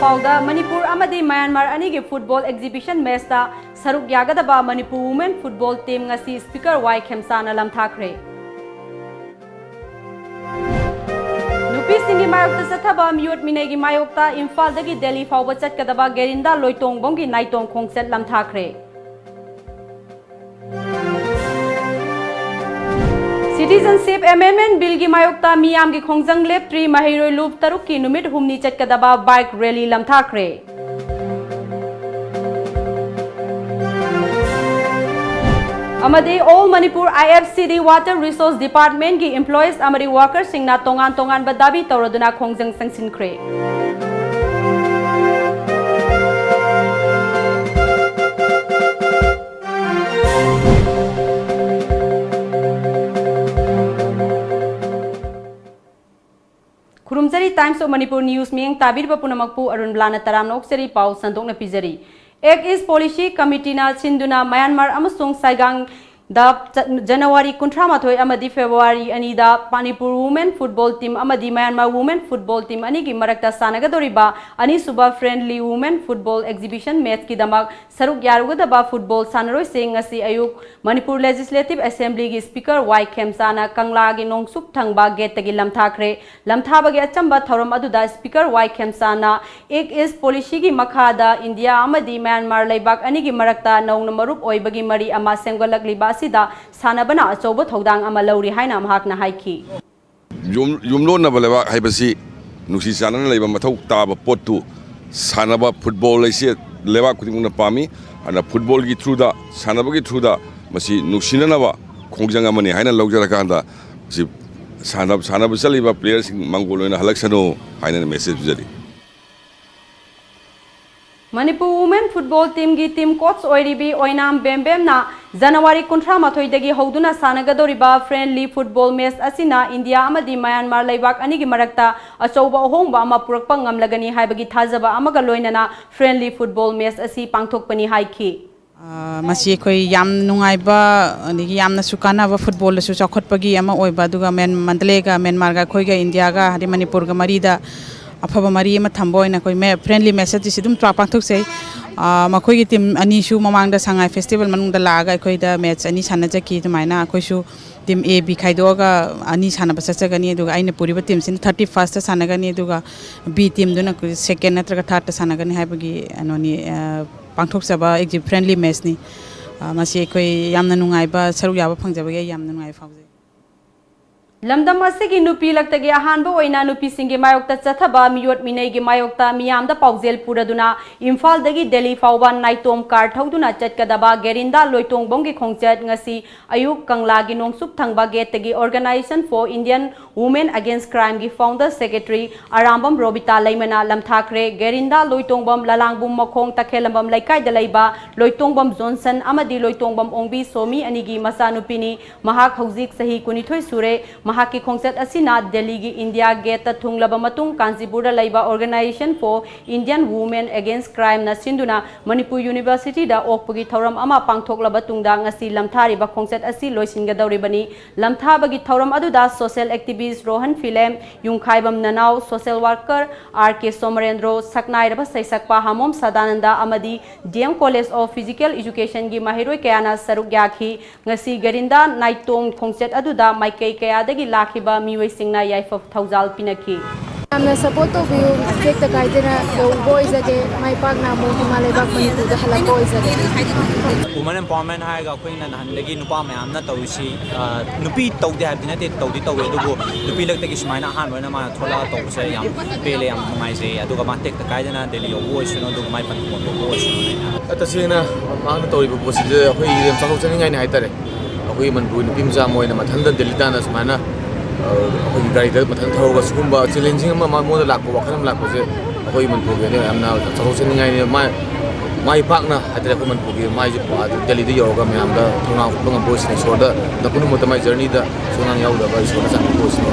Fauda, Manipur Amadi Myanmar Anigi Football Exhibition Mesta, Saruk Yagadaba Manipur Women Football Team Ngasi Speaker Y Khemsana Lam Thakre. Nupi Singi Mayokta Sathaba Mute Minegi Mayokta, Imphal Dagi Delhi Fauba Chatkadaba Gerinda Loitong Bongi Naitong Khongset Lam Thakre. Citizenship Amendment Bill की मायोक्ता मियाम की खोंगजंग लेप 3 महिरोय लूप तरुक की नुमित हुमनी चटकदबा bike rally लम थाकरे. अमदे All Manipur IFCD Water Resource Department की employees Amari workers सिंगना तोंगान बदाबी तौरदुना खोंगजंग संगसिनख्रे. Kurumsari Times of Manipur News Ming Tabir Bapunamakpu ARUNBALA Taramnok Seri Pau Sandok na Pizari. Ek is Policy Committee na Sinduna Myanmar Amasung Saigang da January Kuntramathoi Amadi February Anida Manipur Women Football Team Amadi Myanmar Women Football Team Anigi Marakta Sanagadoriba Ani Suba Friendly Women Football Exhibition Match ki damak Saruk Yarugadaba Football Sanaroi Sing Asi Ayuk Manipur Legislative Assembly ki Speaker Y Khemsana Kangla gi Nongsup Thangba Gate gi Lam Thakre Lam Thaba gi Achamba Thoram aduda Speaker Y Khemsana Ek is Policy gi Makhada India Amadi Myanmar Laibak Anigi Marakta Nong Marup Oibagi Mari Ama Semgolak Liba Sida Sanabana Achoba Thodang Ama Lauri Haina Mahakna Haiki. Yumlo Nabaleva Haibasi Nusi Sana Leva Matou Taba Potu Sanaba football Lasia Leva Kutimuna Pami and a football gi through the Sanabagi through the Masi Nusinava Kongangamani Haina Lojarakanda Sanabasaliva players in Mangolo and Halaxano Haina message. Manipur Women Football Team gi team coach Oiribi Oinam Bembem na January Kuntramathoi dagi Hoduna Sanagadoriba friendly football match asina India amadi Myanmar Laibak anigi marakta achouba ohongba ama purakpa ngamlagani haibagi thajaba amaga loinana friendly football match asi pangthokpani haiki. Masi koi yam nungaiba nigi yamna sukana ba football su chakhotpagi ama oiba duga Mandalay ga Myanmar ga khoi ga India ga hari Manipur ga marida afaba mari ma thamboy na koi me friendly message sidum tra pangthok sei makoi gi team ani shu mamang da sangai festival manung da laga koi da match ani sana jaki tumaina koi shu team A B khaido ga ani sana bacha gani duga aina puriba team sin 31st sana gani duga B team duna second natra ga third sana gani haibagi anoni pangthok saba exit friendly match ni masi koi yamna nungai ba saru yaba phangjaba ge yamna nungai fauje Lamdam asigi nupi laktagi ahanba oina nupi singi mayokta chathaba miyot minegi mayokta miyamda pauzel puraduna Imphal dagi Delhi fauba naitom car thauduna chatkadaba Gerinda Loitong Bongi Khongchat ngasi ayuk Kangla gi Nongsup Thangba Gate tagi Organization for Indian Women Against Crime gi founder secretary Arambam Robita Laimana Lam Thakre Gerinda Loitongbam Lalangbum Makhong Takhelambam Laikai dalaiba Loitongbam Johnson amadi Loitongbam Ongbi Somi anigi masanupini mahak hauzik sahi kunithoi sure Mahaki Khongset asina Delhi gi India Gate thunglaba matung Kanzipura laiba Organization for Indian Women Against Crime na sinduna Manipur University da okpagi thoram ama pangthoklaba tungda ngasi lamthari ba Khongset asi loisingadawribani lamthabagi thoram aduda social activist Rohan Philem Yungkhaibam Nanau social worker RK Somarendro Saknairaba Saisakpa Hamom Sadananda amadi DM College of Physical Education gi mahiroi kayana saruk yakhi ngasi Gerinda Naitong Khongset aduda maikai kayadagi Lakiba Miway Singna Yaifov Tauzal Pinaki. I'm a support of you, take the Kaidina, the boys again, my partner, Mohimalebak, the Hala boys again. Women empowerment high Queen and Handagi Nupam, I'm not Tausi, Nupi told the Habinate, Todito, Nupi like the Gishmina Han, when I'm a Tola, Tose, Pele, and Maise, I do a take the Kaidana, Delhi, voice, you know, do my voice. At the Sina, Mantori was the way them something I had. Women doing Pimza Moy and Matanda Delitanas Mana, guided Matanta was Kumba, challenging my mother like Wakam Lakoze, a women program. I'm now sending my partner at the woman program, my Delhi Yoga, I'm the Tunga Boys and Soda, the Punumota my journey, the Sunan Yoga, by Soda and Boys, and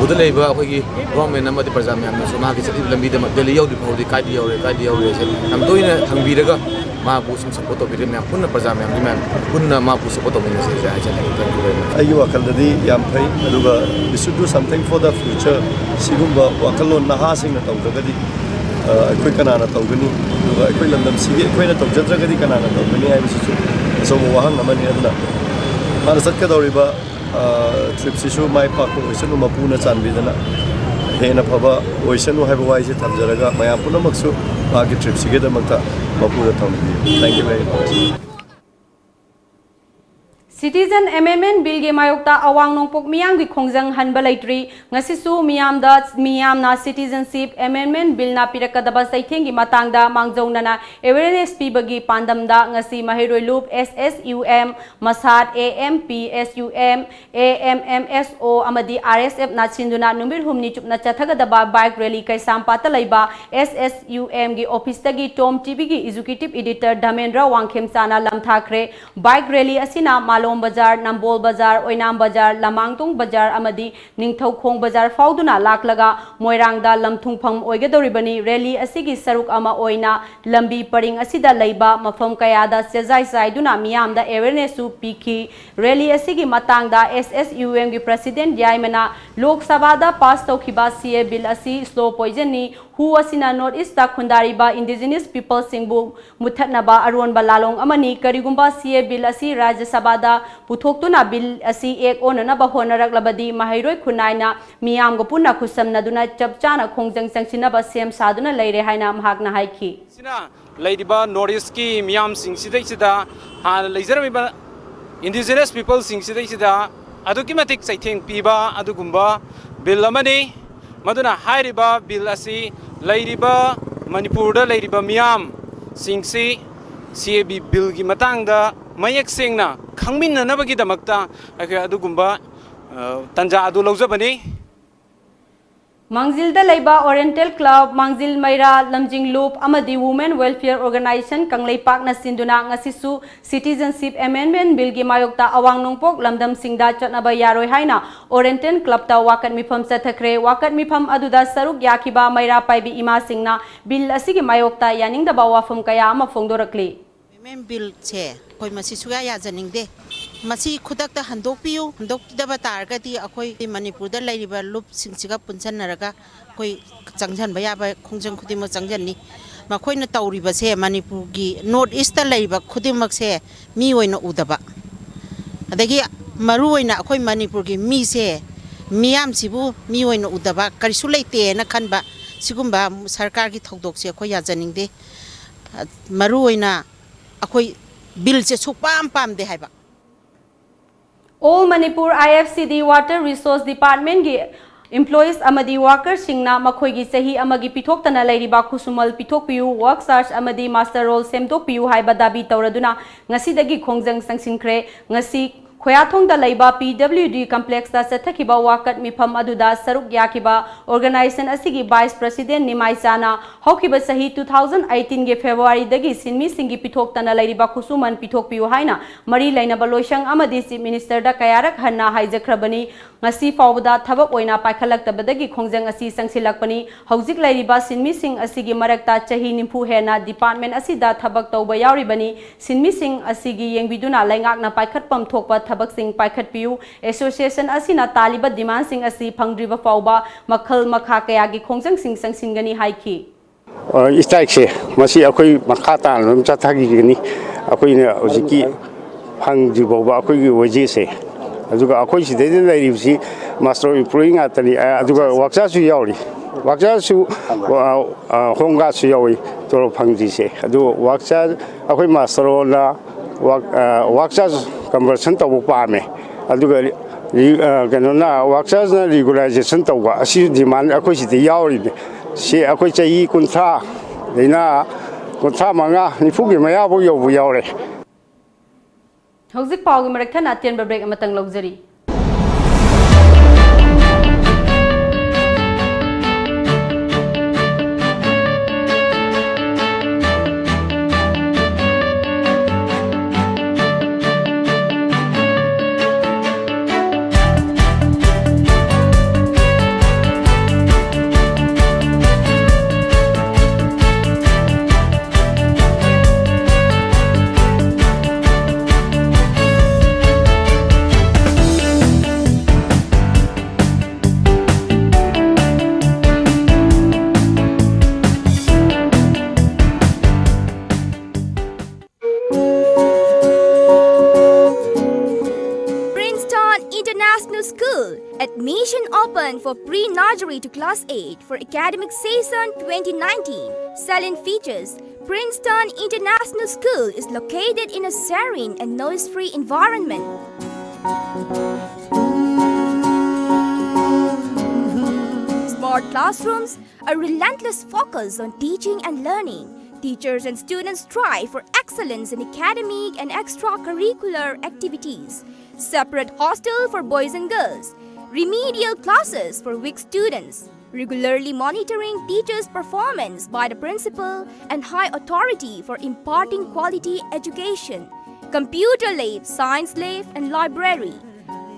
Budaleva, Rom and Namati Pazam, so now it's a little bit of Delhi, the Kadi or I'm doing a Hambiraga. माबू सम support तौबीरे ma'am पुनः प्रजा ma'am ma'am पुनः माबू support तौबीने से हाइजने थैंक यू वेरी मच अगी वखलददी याम फै अदुगा we should do something for the future सिगुम्बा वखलोन नहासिंग तौदगदी अखोय कनाना तौगनी अदुगा अखोय लंदम सिगे अखोयना तौजद्रगदी कनाना तौगनी हाइबसिसु असोबो वाहंग अमनि अदुना माना सत्कदौरिबा ट्रिप सिसु माय पाक ओइसनु मपुना चानबिदना हेना फबा ओइसनु हाइबो वाइसे थमजरगा मया पुनमक्सु मागी ट्रिप सिगेदमक्ता मपुना थमबि thank you very much Citizen Amendment Bill ge mayokta awang nongpok miyam gi khongjang hanba laitri ngasisu miyamna Citizenship Amendment Bill na pirakadaba saitheng gi matangda mangjaunana awareness pibagi pandamda ngasi mahiroi loop SSUM Masat AMP SUM AMMSO amadi RSF na chinduna number humni chupna chathagadaba bike rally kaisam pata laiba SSUM gi office tagi Tom TV gi executive editor Dhamendra Wangkhemsana lamthakre bike rally asina malo Bazar, Nambol Bazar, Oinam Bazar, Lamangtung Bazar, Amadi, Ningthau Khong Bazar, Fauduna, Laklaga, Moirangda, Lamthungpham, Oigadoribani, Rally, Asigi Saruk Ama Oina, Lambi Paring Asida Laiba, Mafam Kayada, Sezai Saiduna, Miam, the awareness su Piki, Rally Asigi Matangda, SSUM President Yaimana, Lok Sabada, Pass Tokiba, CA Bill Asi, Slow Poisoni, who was in a Northeast Kundariba, Indigenous People Singbu, Mutatnaba, ARUNBALA Long Amani, Karigumba, CA Bill Asi, Rajya Sabada, Putoktuna Bill Asi Ek Onanaba Honaraglabadi, Mahiroi Kunaina, Miam Gopuna Kusam Naduna, Chapchana, Kongjang Sanchinaba, Sam Saduna, Lady Haina, Magna Haiki. Sina, Ladyba, Nordiski, Miam Sing Sidexida, and Lazaramiba, Indigenous People Sing Sidexida, Adukimatic, I think, Piba, Adugumba, Bill Lamani, Maduna Hairiba, Bill Asi, Ladyba, Manipura, Ladyba Miam, Sing Si, CAB Bill Gimatanga, Mayak Singna, Kangmin Nabagi Damakta, Adugumba, Tanja Adu Lozabani. Mangzil da Laiba Oriental Club, Mangzil Maira, Lamjing Loop, Amadi Women Welfare Organization, Kanglay Park na Sinduna, Ngasisu, Citizenship Amendment Bill Gimayokta, Awang Nongpok, Lamdam Singda, Chatnaba Yaroi Haina, Oriental Club ta Wakat Mipam Satakre, Wakat Mipam Aduda Saruk Yakiba, Maira Paibi Ima Singna, Bill Asigi Mayokta, Yaning da Bawa from Kayama Fongdorakli. Women Bill Che, Koi Masisuga Yazaning de. Masi Kudakta Handopiu, Handokidaba Targati, Akoi, Manipur, the Lady Loop, Sinsiga Punsanaraga, Koi Changjan Bayaba, Kongjang Kudimo Changjani, Makoina Tauri Base, Manipugi, Northeastern Labor, Kudimaxe, Miwin Udaba. Adagi Maruina, Akoi Manipurgi, Mi se, Miam Sibu, Miwin Udaba, Karisulate, Nakanba, Sigumba, Sarkaki Todoxia, Koya Zaning de Maruina, Akoi Bill Supam Pam de Haba. All Manipur IFCD Water Resource Department gi employees amadi workers singna makhoi gi sahi amagi pithok tana lairiba khusumal pithok piu work search amadi master role semtok piu haiba dabi tawraduna ngasi dagi khongjang sangsinkhre ngasi Khoyathong da Laiba PWD complex da Sathakiba Wakat Mifam Aduda Saruk Yakiba organization asigi Vice President Nimai Sana Hokiba Sahi 2018 ge February dagi Sinmi Singi Pithok Tana Lairiba Kusuman Pithok Piu Haina Mari Lainaba Loishang Amadi Chief Minister da Kayarak Hanna Haijakrabani ngasi fawda thabak oina paikhalak tabadagi khongjang asi sangsilakpani hojik lairiba Sinmi Sing asigi marakta chahi nimpu hena department asida thabak tawba yauribani Sinmi Sing asigi yengbiduna laingakna paikhatpam thokpa thabak sing paikhat piu association asina taliba demand sing asi phangdriba fawba makhal makha kayagi khongjang sing sangsingani haiki strike se masi akoi makha ta lam chathagi ni akoi ne hojiki phangdriba ba akoi gi waje se aduga akoi si de lairibsi master improving atani aduga waksa su yauri waksa su honga su yawi toro phangji se adu waksa akoi master na waksa conversion to pa me aduga ganona waksa na regularization to wa asi demand akoi si de yauri se akoi chai kuntha leina kuntha manga nifugi maya bo yobu yaure Hojik pau gi marak thana tian break amatang logzari School. Admission open for pre-nursery to class 8 for academic season 2019. Selling features. Princeton International School is located in a serene and noise-free environment. Smart classrooms, a relentless focus on teaching and learning. Teachers and students strive for excellence in academic and extracurricular activities. Separate hostel for boys and girls. Remedial classes for weak students. Regularly monitoring teachers' performance by the principal and high authority for imparting quality education. Computer lab, science lab, and library.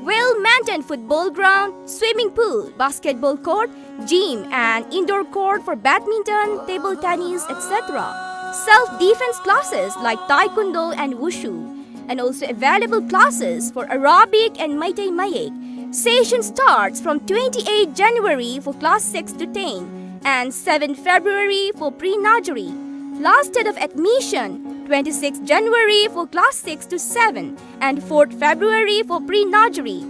Well-maintained football ground, swimming pool, basketball court, gym, and indoor court for badminton, table tennis, etc. Self-defense classes like taekwondo and wushu, and also available classes for Arabic and Meitei Mayek. Session starts from 28 January for class 6 to 10 and 7 February for pre-nursery. Last date of admission, 26 January for class 6 to 7 and 4th February for pre-nursery.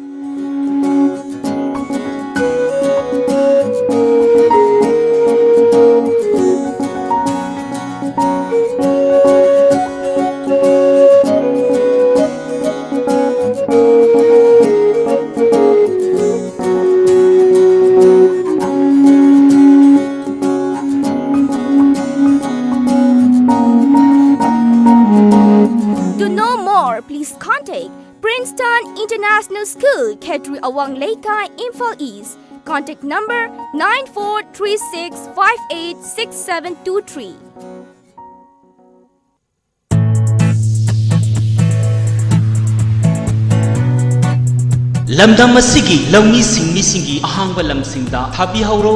Please contact Princeton International School, Ketri Awang Leka, Imphal East. Contact number 9436586723. Lamdam asigi lawni singmi singi ahangba lamsingda thabi hauro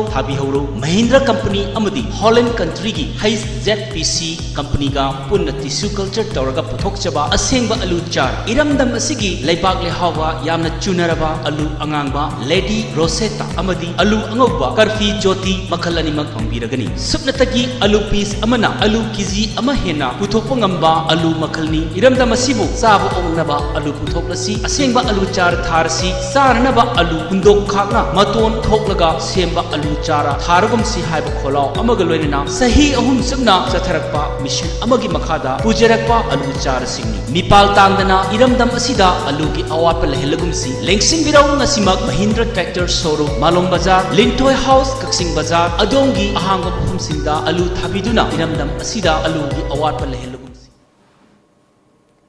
Mahindra company amadi Holland country gi Hayes ZPC company ga punna tissue culture tawraga puthokchaba asengba alu char iramdam asigi laibak le hawa yamna chunaraba alu angangba Lady Rosetta amadi alu angauba karfi jyoti makhalani mak phambiragani supnatagi alu piece amana alu kg ama hena puthokpa ngamba alu makhalni iramdam asibu sabu ongnaba alu puthoklasi asengba alu char tharsi Saranaba alu hundok khakna maton thoklaga semba alu chara tharagum si haiba kholao amagaloina sahi ahum sumna chatharakpa mission amagi makhada pujarakpa alu chara singni mipal tangdana iramdam asida alu gi awapa lehelagum si lengsing birau ngasimak Mahindra tractor showroom Malong Bazar Lintoy House Kaksing Bazar adongi ahangba phum singda alu thabiduna iramdam asida alu gi awapa lehelagum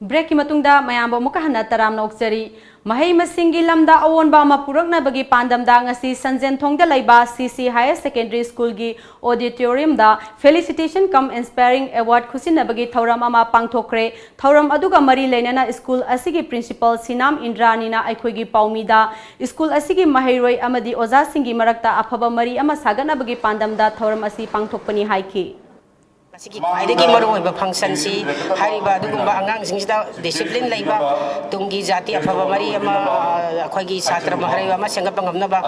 Break ki matungda mayamba muka hana taramna oksari Mahai masingi lamda awonba mapurakna bagi pandamda ngasi Sanjen Thongda laiba CC Higher Secondary School gi auditorium da felicitation cum inspiring award khusina bagi thauram ama pangthokre thauram aduga mari leinana school asigi principal Sinam Indrani na aikhoigi paumida school asigi mahairoi amadi oza singi marakta aphaba mari ama sagana bagi pandamda thauram asi pangthokpani haiki Kwaidagi maruoiba function si hariba adugumba angangsingda discipline laiba tungi jati afaba mari ama akhoi satra mahariba ama sengapa ngamnaba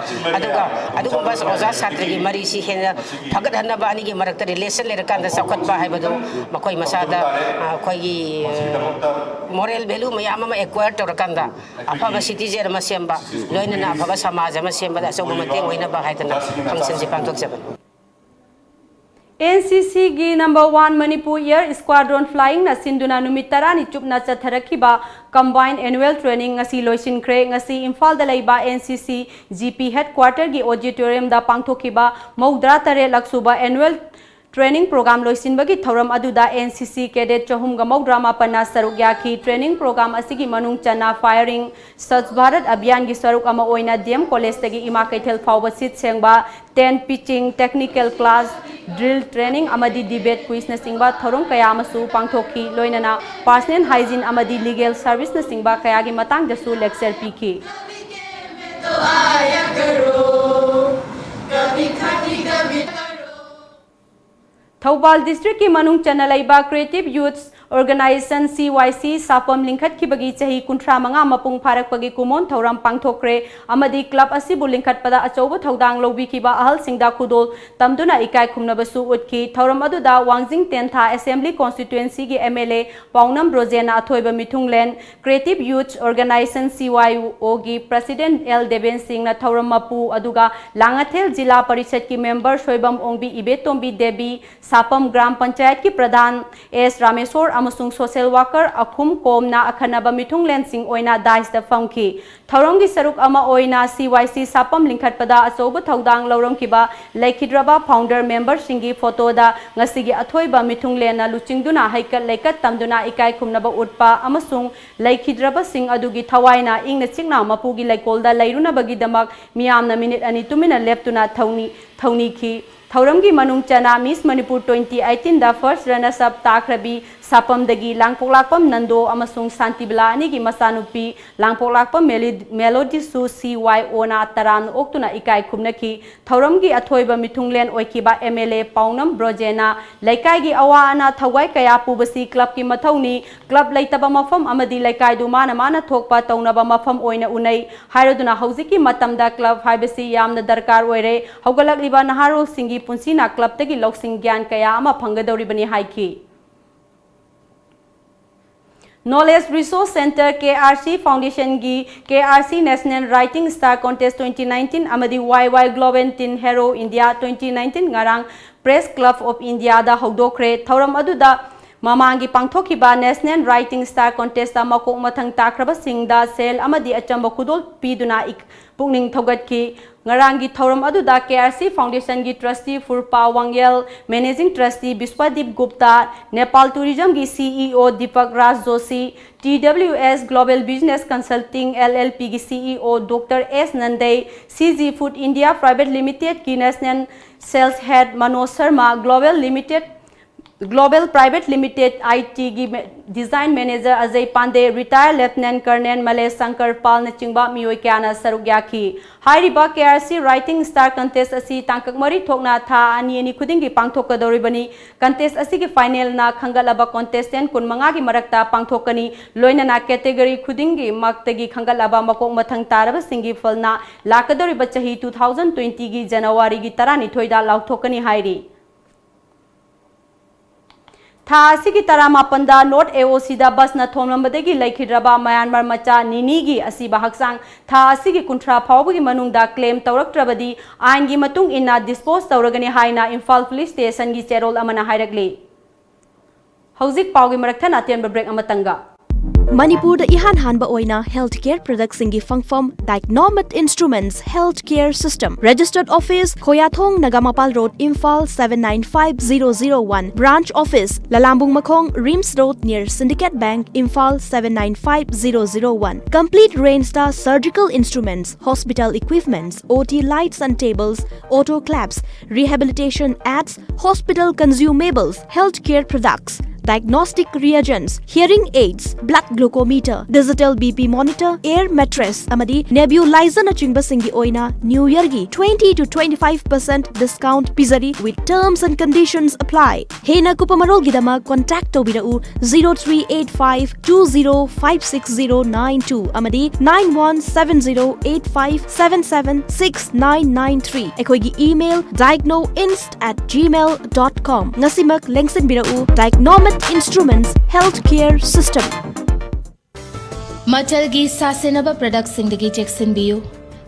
adugumba oza satra gi mari si hena phagat hanaba ani gi marakta relation lerakanda sakhatba haibadu makoi masada akhoi moral value mayam ama acquire torakanda afaba citizen ama semba loinana afaba samaj ama semba da so mateng oina ba haitana function si pangtok saban NCC gi number 1 Manipur Air Squadron Flying na sinduna numitara ni chupna chatharakiba combined annual training ngasi loisinkhre ngasi Imphal da laiba NCC GP headquarter gi auditorium da pangthokiba maudra tare laksuba annual training program loisinbagi thauram aduda NCC cadet chahum ga maudra mapana saruk yaki training program asigi manung chana firing Swachh Bharat abhiyan gi saruk ama oina DM college tagi ima kaithel fawba sit sengba 10 pitching technical class drill training amadi debate quiz na singba thorong kaya amasu pangthoki loinana personal hygiene amadi legal service na singba kaya gi matang jasu lecture piki Thoubal district ki manung chana laiba creative youths Organization CYC Sapam Linkhat Kibagi Chahi Kuntra Manga Mapung Parakpagi Kumon Thoram Pangthokre Amadi Club Asibu Linkhat Pada Achoba Thodang Lobi Kiba Ahal Singda Kudol Tamduna Ikai Kumnabasu Utki Thoram Aduda Wangzing Tentha Assembly Constituency gi MLA Paunam Rosena Athoiba Mithunglen Creative Youth Organization CYO gi President L Deven Singh na Thoram Mapu Aduga Langathel Jila Parishad ki member Shoibam Ongbi Ibetombi Debi Sapam Gram Panchayat ki Pradhan S Rameswar amasung social worker Akhum Komna Akhanaba Mithunglen Singh oina dais da famki Thoram gi saruk ama oina CYC Sapam Linkhat pada achoba thodang lorom kiba Laikhidraba founder member singi photo da ngasigi athoiba Mithunglen na luchingduna haikat laikat tamduna ikai khumnaba utpa amasung Laikhidraba Singh adugi thawaina ingna chingna mapugi laikolda lairuna bagi damak miyamna minute ani tumina leptuna thawni ki Thoramgi Manung Chana Miss Manipur 2018 da first runners up takrabi Sapam dagi Langpoklakpam Nando amasung Santibla ani gi masanupi Langpoklakpam Melody Su CYO na taran oktuna ikai khumnaki Thoramgi athoiba Mithunglen oikiba MLA Paunam Brojena laikai gi awa ana thawai kaya pubasi club ki mathawni club laitaba mafam amadi laikai du mana thokpa taunaba mafam oina unai hairoduna hauziki matamda club haibasi yamna darkar oire haugalakliba naharo singi punsina club tagi loksing gyan kaya ama phangadoribani haiki Knowledge Resource Center KRC Foundation gi KRC National Writing Star Contest 2019 amadi YY Global Teen Hero India 2019 ngarang Press Club of India da hogdokre thoram aduda Mamangi pangthokiba National Writing Star Contest makok mathang takraba singda sel amadi achamba khudol piduna ik pukning thogatki Ngarangi thoram aduda KRC Foundation gi trustee Furpa Wangyal Managing Trustee Biswadip Gupta Nepal Tourism gi CEO Deepak Raj Joshi TWS Global Business Consulting LLP gi CEO Dr. S Nandai CG Food India Private Limited ki National Sales Head Manoj Sharma Global Private Limited IT gi Design Manager Ajay Pandey Retired Lieutenant Colonel Malay Sankar Pal na chingba miyoi kyana sarugyaki Hairiba KRC Writing Star Contest asi tangkak mari thokna tha ani khudingi pangthokadoribani contest asi gi final na khangalaba contestant kun manga gi marakta pangthokani loina na category khudingi maktagi khangalaba makok mathang taraba singi falna lakadoriba chahi 2020 gi January gi tarani thoida lauthokani hairi Tha sigi taramapanda North AOC da bus na thomlambadagi laikhidraba Myanmar macha ninigi asiba haksang tha sigi kuntra phawbagi manungda claim tawraktrabadi aingi matung inna dispose tawragani haina Imphal Police Station gi cherol amana hairagli Hauzik pawgi marakthana atien break amatanga Manipur da ihan hanba oina healthcare products singi fangfam Diagnomet Instruments Healthcare System Registered Office Khoyathong Nagamapal Road Imphal 795001 Branch Office Lalambung Makhong Rims Road near Syndicate Bank Imphal 795001 Complete Rain Star Surgical Instruments Hospital Equipments OT Lights and Tables Auto Claps Rehabilitation Ads Hospital Consumables Healthcare Products Diagnostic reagents, hearing aids, blood glucometer, digital BP monitor, air mattress, amadi nebulizer na chingba singi oina New Year gi 20 to 25% discount pizari with terms and conditions apply. Hena kupamarol gidama contact tobirau 0385 20569092 amadi 917085776993. Ekoigi email diagnoinst@gmail.com. Ngasimak lengsin birau Diagnomet Instruments Healthcare System. Machalgi sasenaba products singdagi cheksinbiyu.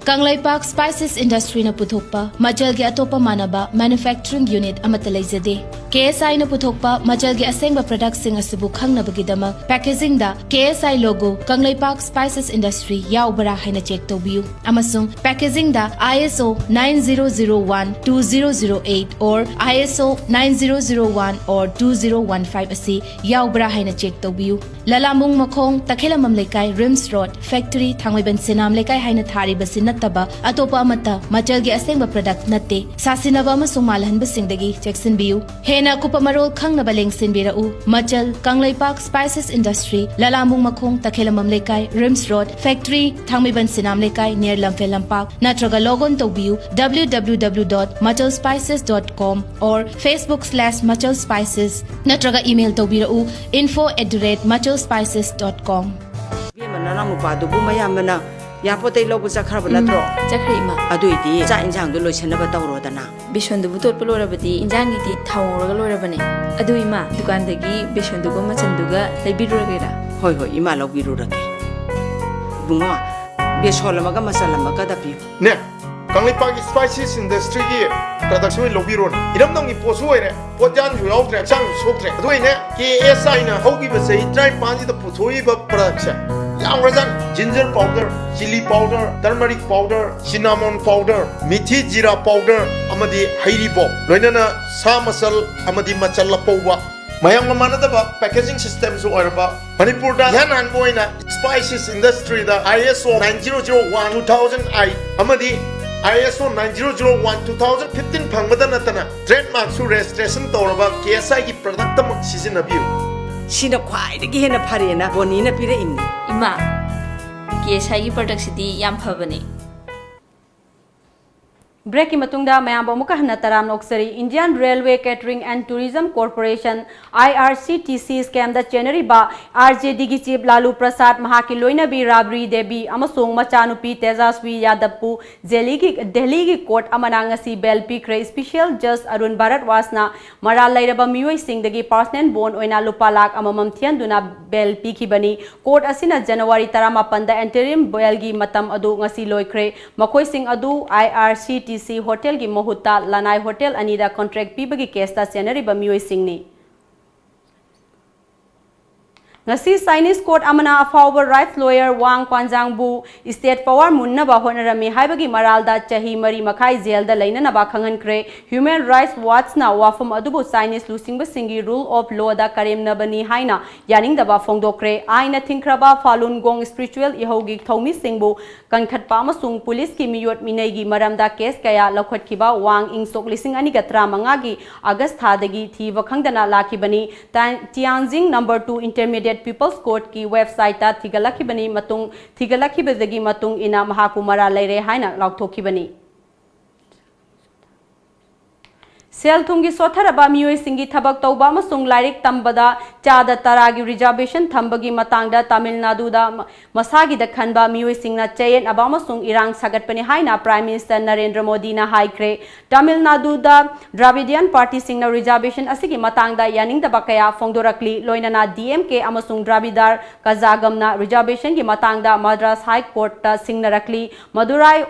Kanglaipak Spices Industry na puthokpa Machalgi atopa manaba manufacturing unit amata leizade. KSI na puthokpa Machalgi asengba products sing asibu khangnabagidama packaging da KSI logo Kanglaipak Spices Industry yaubara haina check tobiyu. Amasung packaging da ISO 9001-2008 or ISO 9001 or 2015 asi yaubara haina check tobiyu. Lalambung Makhong Takhelamam Lekai Rims Road Factory Thangwaiban Sinam Lekai haina thari basin nattaba atopa amata machal gi asengba product natte sasinaba amasung malhanba singdagi cheksinbiu hena kupa marol khangnaba lengsinbirau machal kanglaipak spices industry lalambung makhong takhelamam lekai rims road factory thangmiban sinam lekai near lamphel lampak natraga logon tobiu www.machalspices.com or facebook/machalspices natraga email tobirau info@machalspices.com nana mupadu bu mayamna yapote lobu chakhra natro chakhri ma aduidi cha injang do loisanaba tawro dana bishon du butot pelorabadi injang gi thawraga lorabane adu ima dukan dagi bishon du goma chanduga leibiruragera hoi hoi ima lobirurage bungo besolamaga masalamaga dapi ne kanglipagi spices industry gi production lobiron iramdong gi posu ere pojan ju yautre chang soktre aduine KSI na hogi basai try panji da pusoi ba production Yamrazan, ginger powder, chili powder, turmeric powder, cinnamon powder, mithi jira powder, amadi hairi bo. Loinana sa masal amadi machala powwa. Mayang manadaba packaging system so orba. Manipur da yanan boina spices industry da ISO 9001-2008 amadi ISO 9001-2015 phangmada natana trademark su registration tawraba KSI gi product mak sizinabiu. Sina khwai de hena pharena boni na pire imni ima KSI gi product sidi yam phabane Break ki matungda mayam bamuka hana taram noksari Indian Railway Catering and Tourism Corporation IRCTC scam da January ba RJD gi chief Lalu Prasad mahaki loina bi Rabri Devi amasung machanupi Tejaswi Yadappu Delhi gi court amana ngasi bel pikre special judge Arun Bharat wasna maral lairaba mioi singdagi personal bond oina lupa lak amamam thianduna bel piki bani court asina January 18 da interim bel gi matam adu ngasi loikre makoi sing adu IRCTC hotel gi mohutta lanai hotel anida contract pibagi case ta senari ba mioi singni ngasi Chinese court amana afawba rights lawyer Wang Kwanjang bu state power munna ba honarami haibagi maralda chahi mari makhai jail da laina na ba khangan kre human rights watch na wafam adubu Chinese losing ba singi rule of law da karem na bani haina yaning da ba fongdokre aina thinkraba Falun Gong spiritual ihogi thomi singbu kankhat pa masung police ki miyot minai gi maramda case kaya lakhot kiba Wang ingsok lising ani gatra manga gi August thadagi thiwa khangdana lakibani Tianjin number 2 intermediate People's Court ki website ta thigalakibani matung thigalakibadagi matung ina mahakumara leire haina laukthokibani Sel thungi sotharaba mioi singi thabak tauba amasung lairik tambada chada taragi reservation thambagi matangda Tamil Nadu da masagi da khanba mioi singna chayen aba amasung irang sagatpani haina Prime Minister Narendra Modi na haikre Tamil Nadu da Dravidian Party singna reservation asigi matangda yaning da bakaya fongdorakli loinana DMK amasung Dravidar Kazagam na reservation gi matangda Madras High Court ta singna rakli Madurai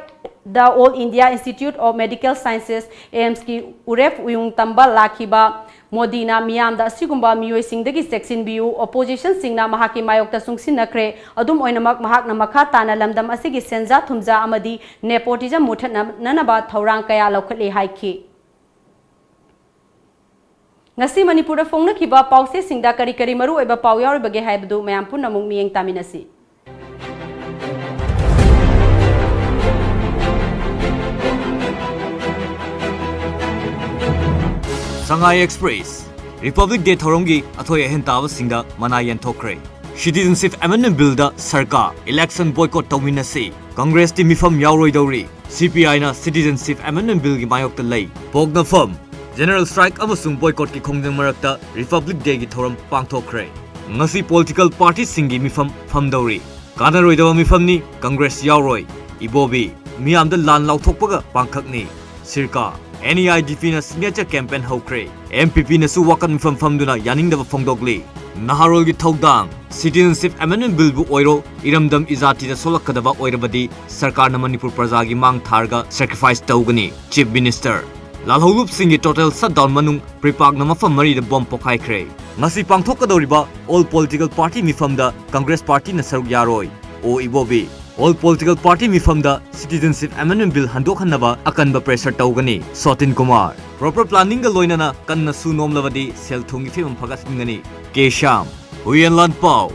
the All India Institute of Medical Sciences AIMS ki uref uyung tamba lakhiba Modina miyam da sigumba mioi singdagi section biu opposition singna mahaki mayokta sungsin nakre adum oinamak mahak na makha tana lamdam asigi senja thumja amadi nepotism muthatna nanaba thorang kaya lokhle haiki ngasi Manipur da phongna khiba pause singda kari kari maru oiba pau yaur bage haibdu mayam punna mung miyeng taminasi Shanghai Express Republic Day Thorongi Athoy Hentava Singda Manayan Thokre Citizenship Amendment Bill da Sarkar Election Boycott Tawminasi Congress ti mifam yauroi dori CPI na Citizenship Amendment Bill gi mayok ta lei Pogna firm General Strike amasung boycott ki khongjang marakta Republic Day gi thoram pangthokre ngasi political parties singi mifam famdori kanaroi dawa mifam ni Congress yauroi ibobi miyam da lan lauthokpaga pangkhakni Sirka NEIDP na signature campaign hokre MPP na su wakan mifam famduna yaning da fongdogli Naharol gi thogdang Citizenship Amendment Bill bu oiro iramdam izati da solakadaba oirabadi sarkar na Manipur praja gi mang tharga sacrifice tawgani Chief Minister Lalholup singi total shutdown manung pripak na mafam mari da bomb pokai kre ngasi pangthokadoriba all political party mifam da Congress party na saruk yaroi o ibobi all political party mifam da Citizenship Amendment Bill handokhanaba akanba pressure tawgani Sotin Kumar proper planning ga loinana kanna su nomlawadi sel thungi phimam phagasingani Kesham Huyan Lan Pau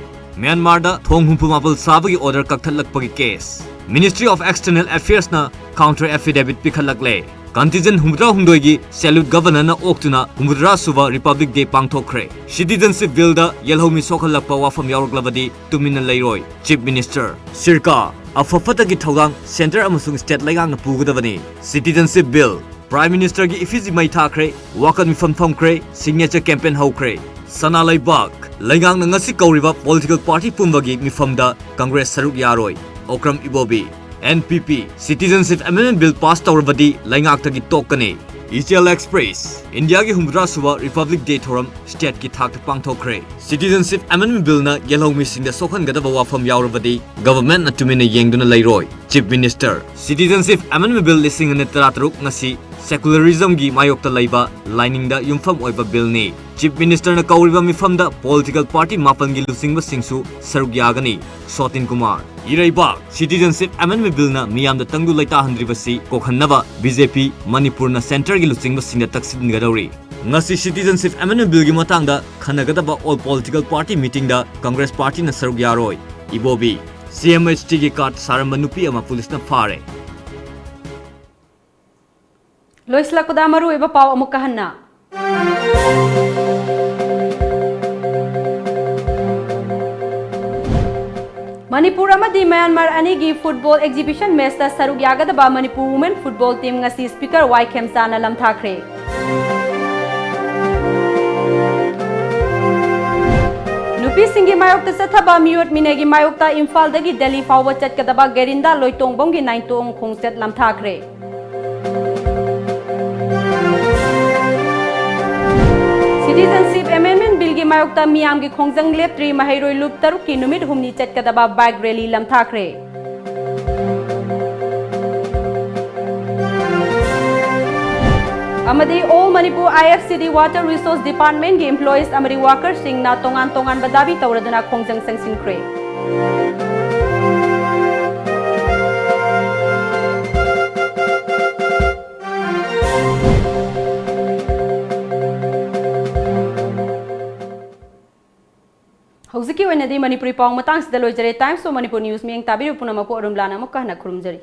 Myanmar da thong humpumapal sabagi order kakthalakpagi case Ministry of External Affairs na counter affidavit pikhalakle. Contingent humdra humdoigi salute governor na oktuna humdra suva Republic Day pangthokre. Citizenship bill da yelhomi sokhalakpa wafam yaroglabadi tumina leiroi. Chief Minister Sirka afafatagi thawang center amasung state laigang na pugadabani. Citizenship bill Prime Minister gi ifiji mai thakre wakan mifam famkre signature campaign hokre. Sana laibak laigang na ngasi kauriba political party pumbagi mifamda Congress saruk yaroi. Okram Ibobi NPP Citizenship Amendment Bill passed Taurabadi Langak Tagi Tokane ECL Express India ki humdra suwa Republic Day thoram state ki thak pangthokre Citizenship Amendment Bill na yellow missing the sokhan gadaba wafam yaurabadi government na tumina yengduna leiroi Chief Minister Citizenship Amendment Bill lising ne taratruk ngasi secularism gi mayokta laiba lining da yumfam oiba bill ni Chief Minister na kauriba mifam da political party mapan gi lusingba singsu saruk yagani Sotin Kumar Iraiba Citizenship Amendment Bill na miyam da tangdu laita handribasi kokhannaba BJP Manipur na center gi lusingba singda taksin gadori ngasi Citizenship Amendment Bill gi matang da khanagadaba all political party meeting da Congress party na saruk yaroi Ibobi CMHT gi card saramba nupi ama police na phare Loisla Kodamaru eba pau amuk kahanna. Manipur amadi Myanmar anigi football exhibition match ta saruk yagadaba Manipur women football team ngasi speaker Y Khemsana lamthakre. Nupi singi mayok ta sathaba miyot minegi mayok ta Imphal dagi Delhi fawba chatkadaba Gerinda loitong gi 9 tong khongset lamthakre. Citizenship Amendment Bill gi mayokta miyam gi khongjang leptri mahairoi lup taruk ki numit humni chatkadaba bike rally lamthakre amadi all Manipur IFCD Water Resource Department gi employees amari workers sing na tongan badabi tawraduna khongjang sangsinkre Hausuki wenadi Manipuri pawng matang sida loijare Times of Manipur News miyang tabiru punamaku ARUNBALA na mukah na kurumjari.